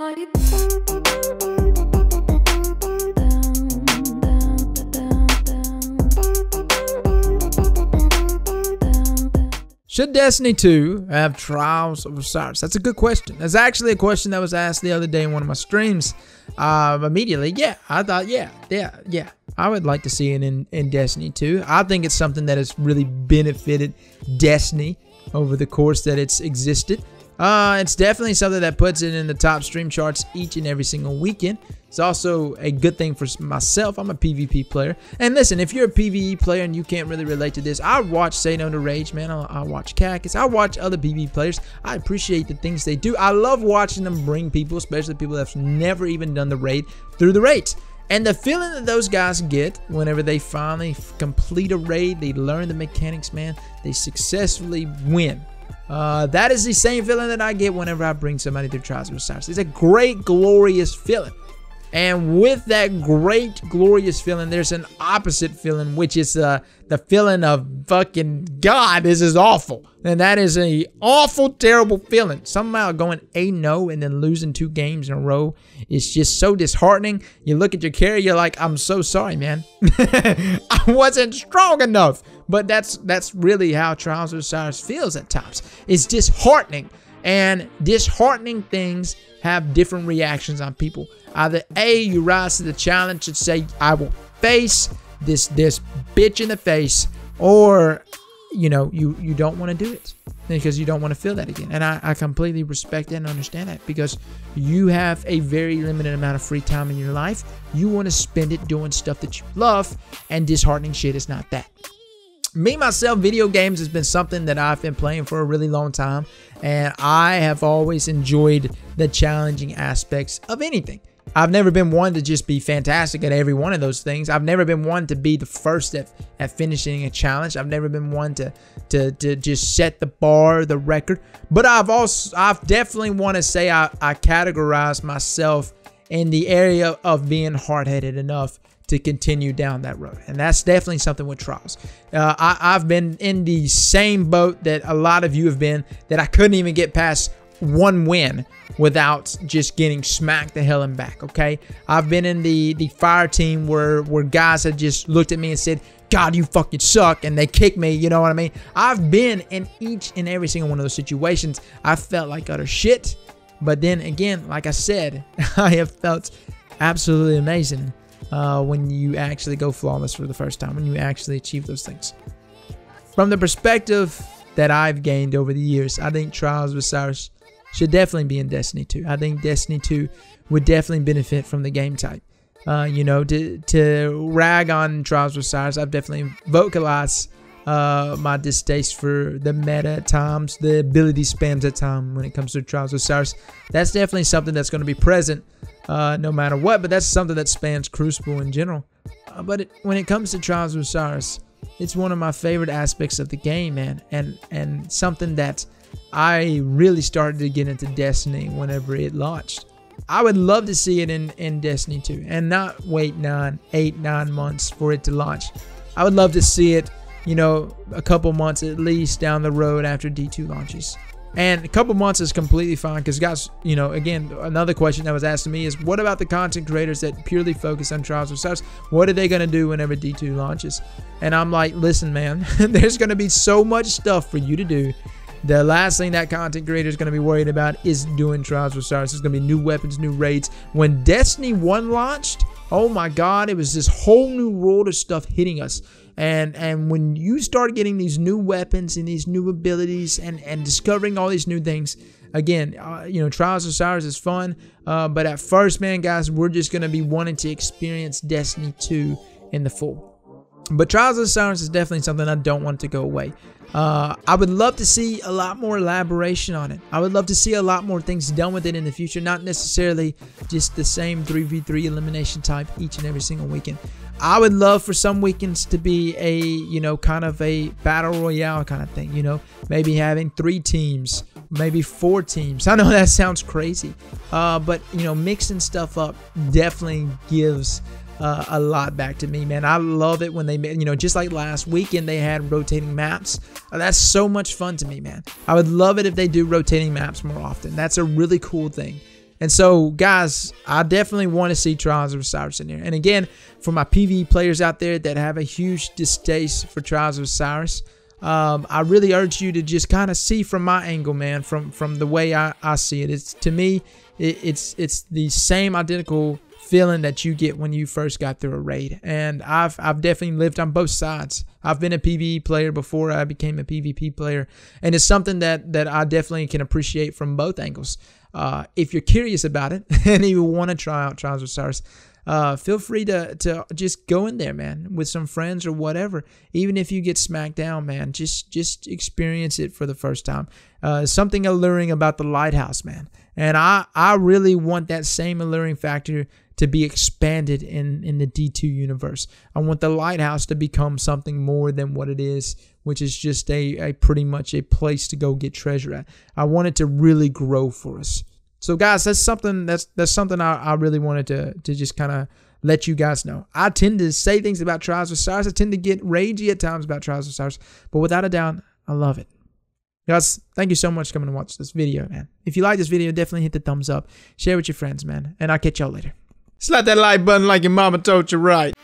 Should Destiny 2 have Trials of Osiris? That's a good question. That's actually a question that was asked the other day in one of my streams. Immediately, yeah, I thought, yeah. I would like to see it in Destiny 2. I think it's something that has really benefited Destiny over the course that it's existed. It's definitely something that puts it in the top stream charts each and every single weekend. It's also a good thing for myself. I'm a PvP player. And listen, if you're a PvE player and you can't really relate to this, I watch Say No to Rage, man. I watch Cactus. I watch other PvE players. I appreciate the things they do. I love watching them bring people, especially people that's never even done the raid, through the raids. And the feeling that those guys get whenever they finally complete a raid, they learn the mechanics, man. They successfully win. That is the same feeling that I get whenever I bring somebody through Trials of Osiris. It's a great, glorious feeling. And with that great, glorious feeling, there's an opposite feeling, which is the feeling of fucking, God, this is awful. And that is an awful, terrible feeling. Somehow going 8-0 and then losing 2 games in a row is just so disheartening. You look at your carry, you're like, I'm so sorry, man. I wasn't strong enough. But that's really how Trials of Osiris feels at times. It's disheartening. And disheartening things have different reactions on people. Either A, you rise to the challenge and say, I will face this bitch in the face, or you know, you don't want to do it because you don't want to feel that again. And I completely respect that and understand that, because you have a very limited amount of free time in your life. You want to spend it doing stuff that you love, and disheartening shit is not that. Me, myself, video games has been something that I've been playing for a really long time, and I have always enjoyed the challenging aspects of anything. I've never been one to just be fantastic at every one of those things. I've never been one to be the first at finishing a challenge. I've never been one to just set the bar, the record. But I've definitely want to say I categorize myself in the area of being hard-headed enough to continue down that road. And that's definitely something with Trials. I've been in the same boat that a lot of you have been, that I couldn't even get past one win without just getting smacked the hell and back, okay? I've been in the fire team where guys had just looked at me and said, God, you fucking suck, and they kicked me, you know what I mean? I've been in each and every single one of those situations. I felt like utter shit, but then again, like I said, I have felt absolutely amazing when you actually go flawless for the first time, when you actually achieve those things. From the perspective that I've gained over the years, I think Trials of Osiris should definitely be in Destiny 2. I think Destiny 2 would definitely benefit from the game type. You know, to rag on Trials of Osiris, I've definitely vocalized my distaste for the meta at times, the ability spams at times when it comes to Trials of Osiris. That's definitely something that's going to be present no matter what, but that's something that spans Crucible in general. But when it comes to Trials of Osiris, it's one of my favorite aspects of the game, man, and something that I really started to get into Destiny whenever it launched. I would love to see it in Destiny 2 and not wait 8-9 months for it to launch. I would love to see it, you know, a couple months at least down the road after D2 launches. And a couple months is completely fine, because guys, you know, again, another question that was asked to me is, what about the content creators that purely focus on Trials of Osiris? What are they going to do whenever D2 launches? And I'm like, listen, man, there's going to be so much stuff for you to do. The last thing that content creator is going to be worried about is doing Trials of Osiris. There's going to be new weapons, new raids. When Destiny 1 launched, oh my God, it was this whole new world of stuff hitting us. And when you start getting these new weapons and these new abilities and discovering all these new things, again, you know, Trials of Osiris is fun. But at first, man, guys, we're just going to be wanting to experience Destiny 2 in the full. But Trials of Osiris is definitely something I don't want to go away. I would love to see a lot more elaboration on it. I would love to see a lot more things done with it in the future, not necessarily just the same 3v3 elimination type each and every single weekend. I would love for some weekends to be a, you know, kind of a battle royale kind of thing, you know, maybe having 3 teams, maybe 4 teams. I know that sounds crazy, but, you know, mixing stuff up definitely gives a lot back to me, man. I love it when they, you know, just like last weekend they had rotating maps. That's so much fun to me, man. I would love it if they do rotating maps more often. That's a really cool thing. And so, guys, I definitely want to see Trials of Osiris in here. And again, for my PvE players out there that have a huge distaste for Trials of Osiris, I really urge you to just kind of see from my angle, man, from the way I see it. It's, to me, it's the same identical feeling that you get when you first got through a raid. And I've definitely lived on both sides. I've been a PvE player before I became a PvP player, and it's something that I definitely can appreciate from both angles. If you're curious about it and you want to try out Trials of Osiris, feel free to just go in there, man, with some friends or whatever. Even if you get smacked down, man, just experience it for the first time. Something alluring about the lighthouse, man. And I really want that same alluring factor to be expanded in the D2 universe. I want the lighthouse to become something more than what it is, which is just a pretty much a place to go get treasure at. I want it to really grow for us. So guys, that's something I really wanted to just kind of let you guys know. I tend to say things about Trials of Osiris. I tend to get ragey at times about Trials of Osiris, but without a doubt, I love it. Guys, thank you so much for coming to watch this video, man. If you like this video, definitely hit the thumbs up. Share with your friends, man. And I'll catch y'all later. Slap that like button like your mama told you right.